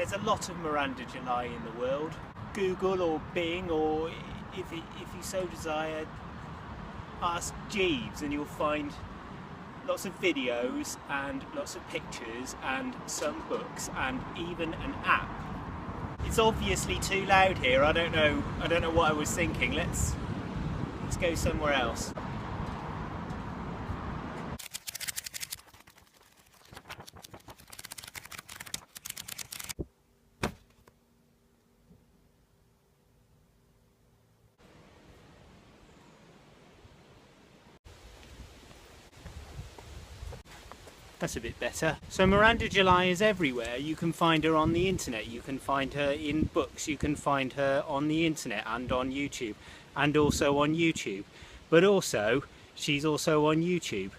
There's a lot of Miranda July in the world. Google or Bing, or if you so desire, ask Jeeves, and you'll find lots of videos and lots of pictures and some books and even an app. It's obviously too loud here. I don't know what I was thinking. Let's go somewhere else. That's a bit better. So Miranda July is everywhere. You can find her on the internet, you can find her in books, you can find her on the internet and on YouTube, and also on YouTube. But also, she's also on YouTube.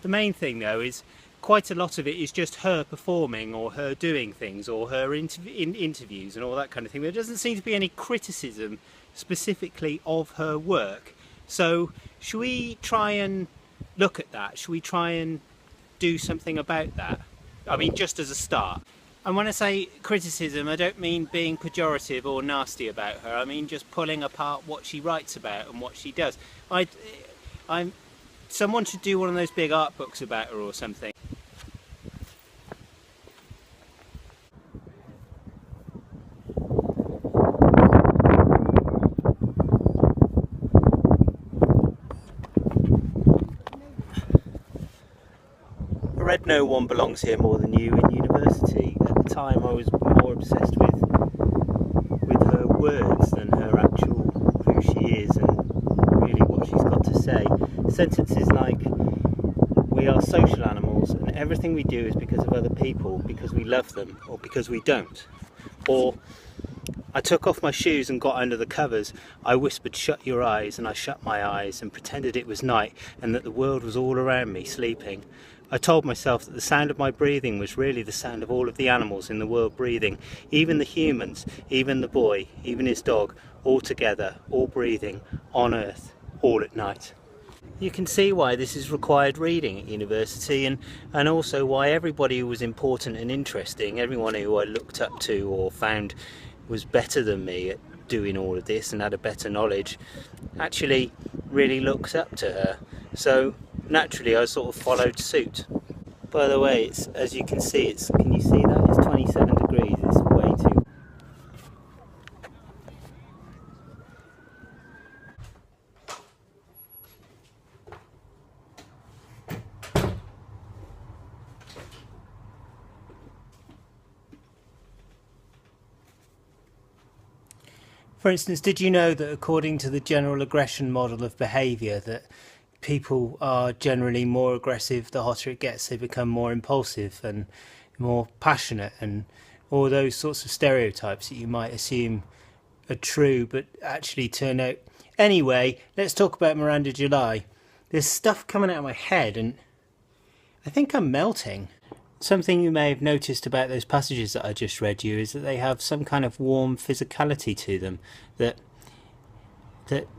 The main thing though is quite a lot of it is just her performing or her doing things or her interviews and all that kind of thing. There doesn't seem to be any criticism specifically of her work. So should we try and look at that? Should we try and do something about that? I mean, just as a start. And when I say criticism, I don't mean being pejorative or nasty about her. I mean just pulling apart what she writes about and what she does. Someone should do one of those big art books about her or something. I read No One Belongs Here More Than You in university. At the time I was more obsessed with her words than her actual who she is and really what she's got to say. Sentences like, we are social animals and everything we do is because of other people, because we love them or because we don't. Or, I took off my shoes and got under the covers. I whispered, shut your eyes, and I shut my eyes and pretended it was night and that the world was all around me sleeping. I told myself that the sound of my breathing was really the sound of all of the animals in the world breathing, even the humans, even the boy, even his dog, all together, all breathing, on earth, all at night. You can see why this is required reading at university, and also why everybody who was important and interesting, everyone who I looked up to or found was better than me at doing all of this and had a better knowledge, actually really looks up to her. So naturally I sort of followed suit. By the way, it's, as you can see, can you see that? It's 27 degrees, it's way too... For instance, did you know that according to the general aggression model of behaviour, that people are generally more aggressive the hotter it gets, they become more impulsive and more passionate, and all those sorts of stereotypes that you might assume are true but actually turn out... Anyway, let's talk about Miranda July. There's stuff coming out of my head and I think I'm melting. Something you may have noticed about those passages that I just read you is that they have some kind of warm physicality to them, that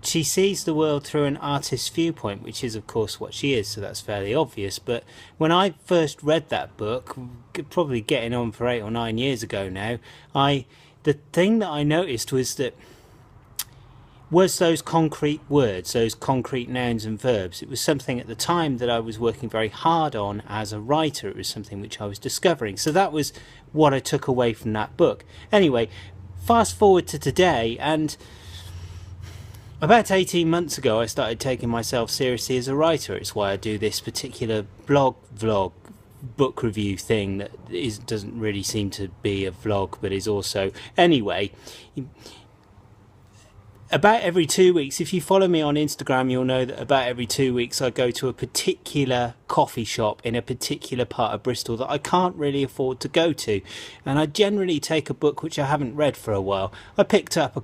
she sees the world through an artist's viewpoint, which is of course what she is, so that's fairly obvious. But when I first read that book, probably getting on for 8 or 9 years ago now, the thing that I noticed was those concrete words, those concrete nouns and verbs. It was something at the time that I was working very hard on as a writer. It was something which I was discovering. So that was what I took away from that book. Anyway, fast forward to today, and about 18 months ago I started taking myself seriously as a writer. It's why I do this particular vlog, book review thing that doesn't really seem to be a vlog, but is also... Anyway, about every 2 weeks, if you follow me on Instagram, you'll know that about every 2 weeks I go to a particular coffee shop in a particular part of Bristol that I can't really afford to go to. And I generally take a book which I haven't read for a while. I picked up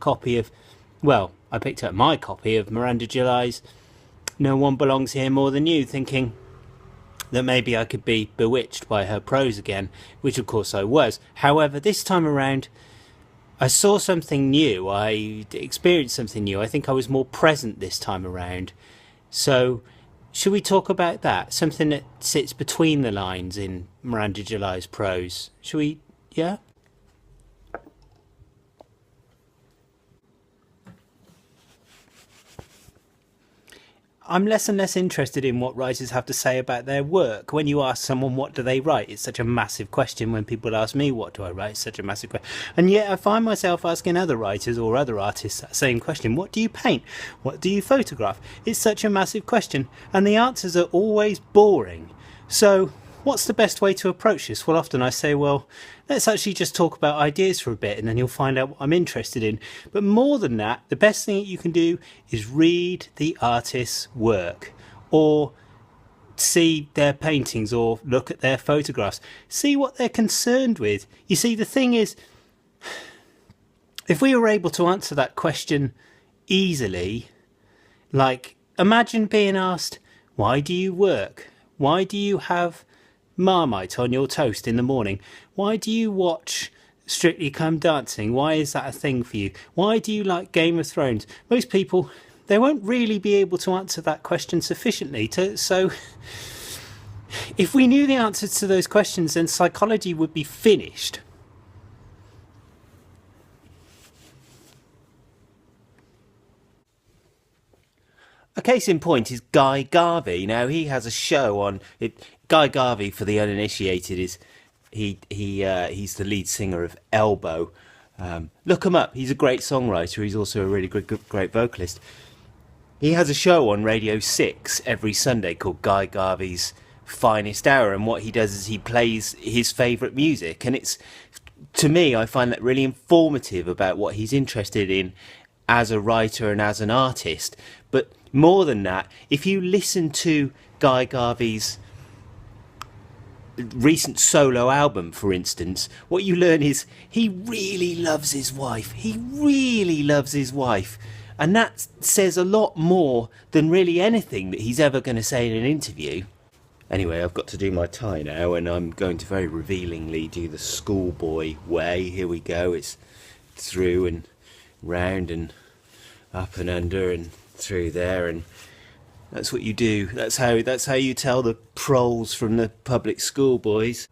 my copy of Miranda July's No One Belongs Here More Than You, thinking that maybe I could be bewitched by her prose again, which of course I was. However, this time around, I saw something new, I experienced something new. I think I was more present this time around. So, should we talk about that? Something that sits between the lines in Miranda July's prose. Should we, yeah? I'm less and less interested in what writers have to say about their work. When you ask someone what do they write, it's such a massive question. When people ask me what do I write, it's such a massive question. And yet I find myself asking other writers or other artists that same question. What do you paint? What do you photograph? It's such a massive question. And the answers are always boring. So what's the best way to approach this? Well, often I say, well, let's actually just talk about ideas for a bit and then you'll find out what I'm interested in. But more than that, the best thing that you can do is read the artist's work or see their paintings or look at their photographs. See what they're concerned with. You see, the thing is, if we were able to answer that question easily, like imagine being asked, why do you work? Why do you have Marmite on your toast in the morning? Why do you watch Strictly Come Dancing? Why is that a thing for you? Why do you like Game of Thrones? Most people, they won't really be able to answer that question sufficiently. So if we knew the answers to those questions, then psychology would be finished. A case in point is Guy Garvey. Now he has a show on it. Guy Garvey, for the uninitiated, is he's the lead singer of Elbow. Look him up. He's a great songwriter. He's also a really great vocalist. He has a show on Radio 6 every Sunday called Guy Garvey's Finest Hour, and what he does is he plays his favourite music, and it's, to me, I find that really informative about what he's interested in as a writer and as an artist. But more than that, if you listen to Guy Garvey's recent solo album, for instance, what you learn is he really loves his wife. He really loves his wife. And that says a lot more than really anything that he's ever going to say in an interview. Anyway, I've got to do my tie now, and I'm going to very revealingly do the schoolboy way. Here we go. It's through and round and up and under and through there, and that's what you do. That's how you tell the proles from the public school boys.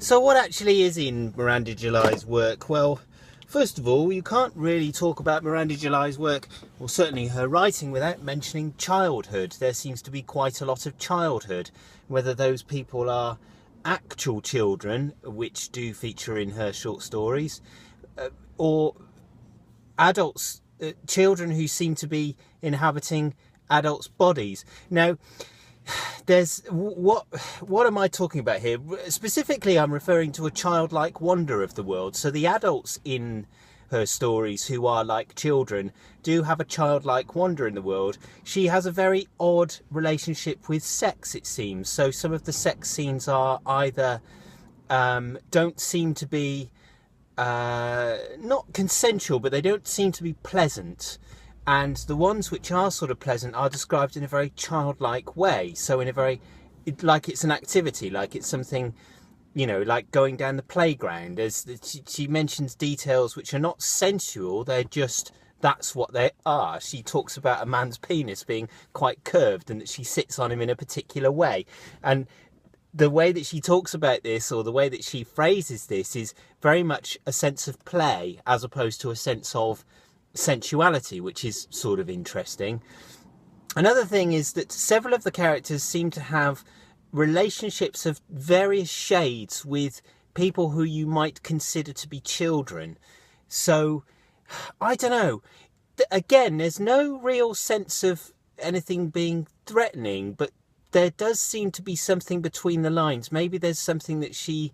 So what actually is in Miranda July's work? Well, first of all, you can't really talk about Miranda July's work, or certainly her writing, without mentioning childhood. There seems to be quite a lot of childhood, whether those people are actual children, which do feature in her short stories, or adults, children who seem to be inhabiting adults' bodies. Now, there's what am I talking about here? Specifically, I'm referring to a childlike wonder of the world. So the adults in her stories who are like children do have a childlike wonder in the world. She has a very odd relationship with sex, it seems. So some of the sex scenes are either don't seem to be not consensual, but they don't seem to be pleasant. And the ones which are sort of pleasant are described in a very childlike way. So in a very, like it's an activity, like it's something, you know, like going down the playground. She mentions details which are not sensual, they're just, that's what they are. She talks about a man's penis being quite curved and that she sits on him in a particular way. And the way that she talks about this, or the way that she phrases this, is very much a sense of play as opposed to a sense of sensuality, which is sort of interesting. Another thing is that several of the characters seem to have relationships of various shades with people who you might consider to be children. So, I don't know. Again, there's no real sense of anything being threatening, but there does seem to be something between the lines. Maybe there's something that she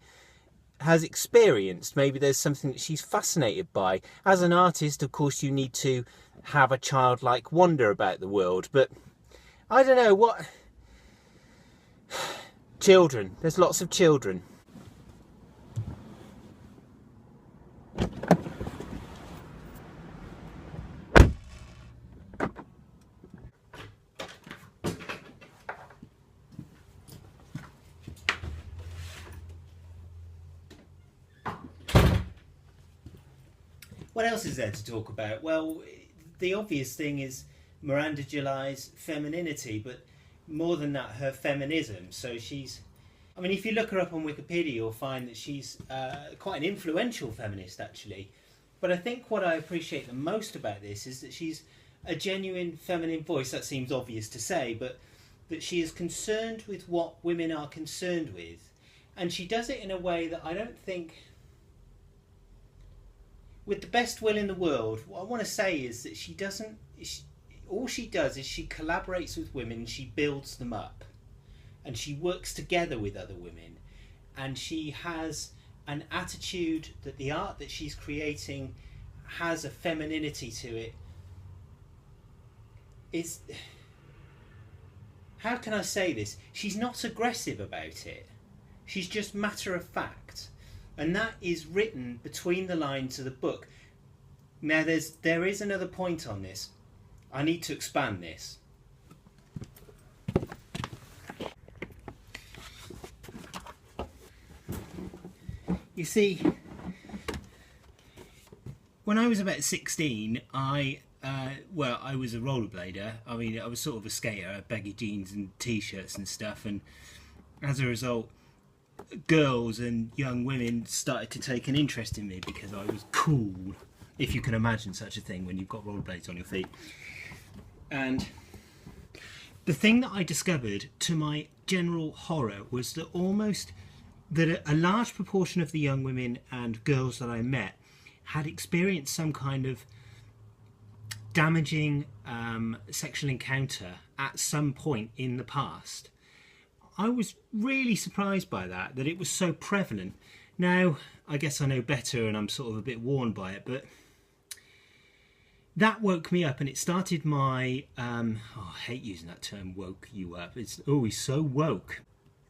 has experienced. Maybe there's something that she's fascinated by. As an artist, of course, you need to have a childlike wonder about the world, but I don't know what. Children. There's lots of children. What else is there to talk about? Well, the obvious thing is Miranda July's femininity, but more than that, her feminism. So she's I mean, if you look her up on Wikipedia, you'll find that she's quite an influential feminist, actually. But I think what I appreciate the most about this is that she's a genuine feminine voice. That seems obvious to say, but that she is concerned with what women are concerned with. And she does it in a way that I don't think, with the best will in the world, what I want to say is that she doesn't, all she does is she collaborates with women and she builds them up. And she works together with other women. And she has an attitude that the art that she's creating has a femininity to it. It's, how can I say this? She's not aggressive about it. She's just matter of fact. And that is written between the lines of the book. Now there is another point on this. I need to expand this. You see, when I was about 16, I was a rollerblader. I mean, I was sort of a skater. I had baggy jeans and t-shirts and stuff, and as a result, girls and young women started to take an interest in me because I was cool, if you can imagine such a thing when you've got rollerblades on your feet. And the thing that I discovered, to my general horror, was that a large proportion of the young women and girls that I met had experienced some kind of damaging sexual encounter at some point in the past. I was really surprised by that it was so prevalent. Now, I guess I know better and I'm sort of a bit warned by it, but that woke me up, and it started my, I hate using that term, woke you up. It's always so woke.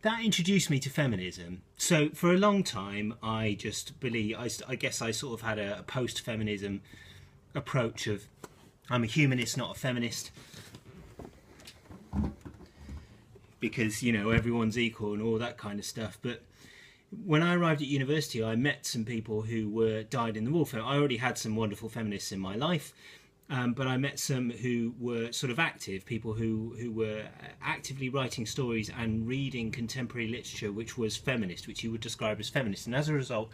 That introduced me to feminism. So for a long time, I just believe, I guess I sort of had a post-feminism approach of, I'm a humanist, not a feminist. Because, you know, everyone's equal and all that kind of stuff. But when I arrived at university, I met some people who were dyed in the wool. I already had some wonderful feminists in my life. But I met some who were sort of active, people who were actively writing stories and reading contemporary literature which was feminist, which you would describe as feminist. And as a result,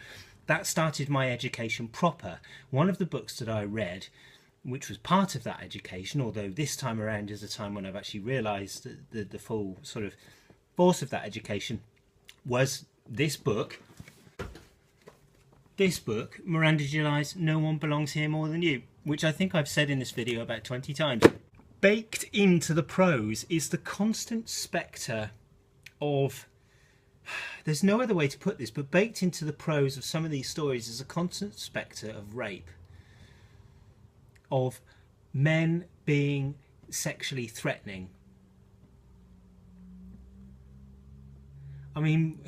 that started my education proper. One of the books that I read, which was part of that education, although this time around is a time when I've actually realised the full sort of force of that education, was this book. This book, Miranda July's No One Belongs Here More Than You, which I think I've said in this video about 20 times. Baked into the prose is the constant spectre of, there's no other way to put this, but baked into the prose of some of these stories is a constant spectre of rape, of men being sexually threatening. I mean,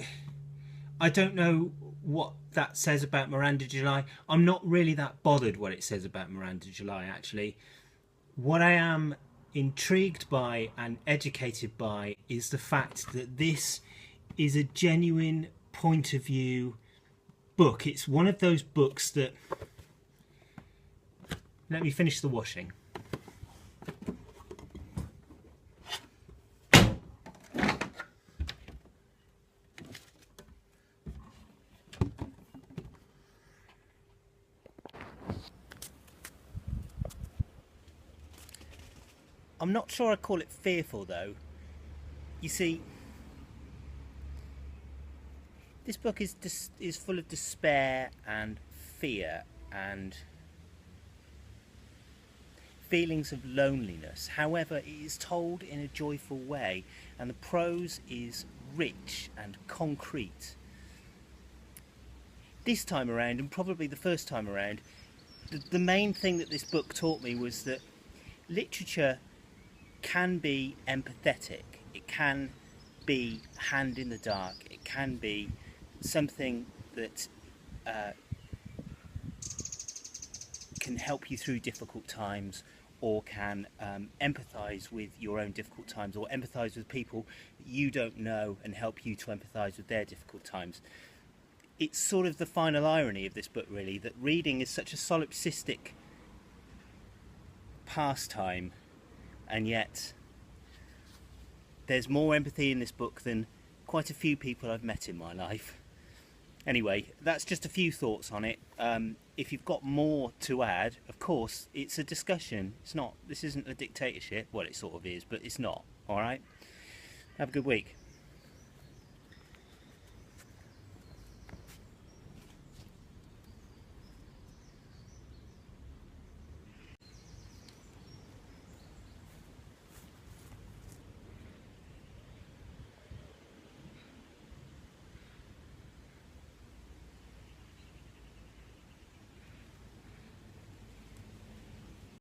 I don't know what that says about Miranda July. I'm not really that bothered what it says about Miranda July, actually. What I am intrigued by and educated by is the fact that this is a genuine point of view book. It's one of those books that... Let me finish the washing. I'm not sure I'd call it fearful, though. You see, this book is full of despair and fear and feelings of loneliness. However, it is told in a joyful way, and the prose is rich and concrete. This time around, and probably the first time around, the main thing that this book taught me was that literature can be empathetic, it can be hand in the dark, it can be something that can help you through difficult times, or can empathise with your own difficult times, or empathise with people that you don't know and help you to empathise with their difficult times. It's sort of the final irony of this book, really, that reading is such a solipsistic pastime, and yet there's more empathy in this book than quite a few people I've met in my life. Anyway, that's just a few thoughts on it. If you've got more to add, of course, it's a discussion. This isn't a dictatorship. Well, it sort of is, but it's not. All right? Have a good week.